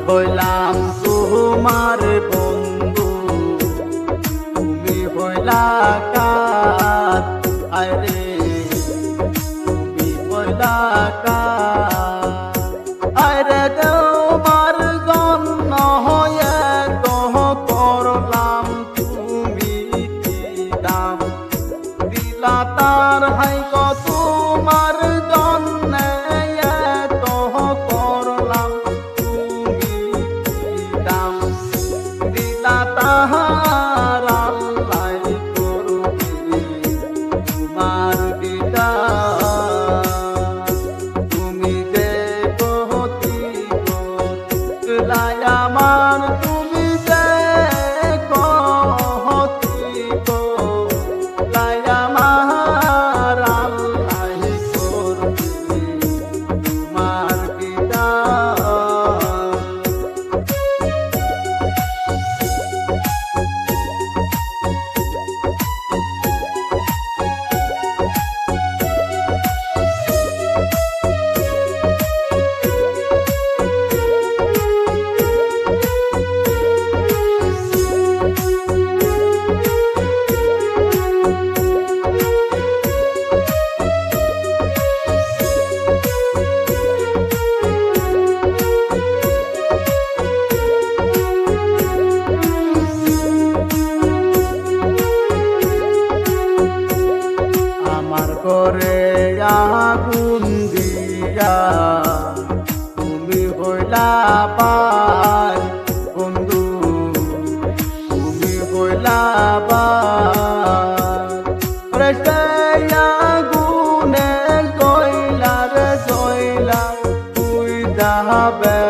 হইলাম তোমার বন্ধু, তুমি হইলা কার, আরে তুমি হইলা কার, আরে তোমার জন্য হয়ে তো করলাম তুমি কি দাম দিলা তার হাই গো তোমার জন্য তো করলাম তাহার আল্লাহ করবে তোমার বিদায়। তুমি দেবতী গোলায় আমার, তুমি দেবতী গোলায় আমার, আল্লাহ করবে তোমার বিদায়। করে আগুন দিয়া তুমি হইলা পার বন্ধু, তুমি হইলা পার আগুনে জয়লা রে জয়লা তুই যাবে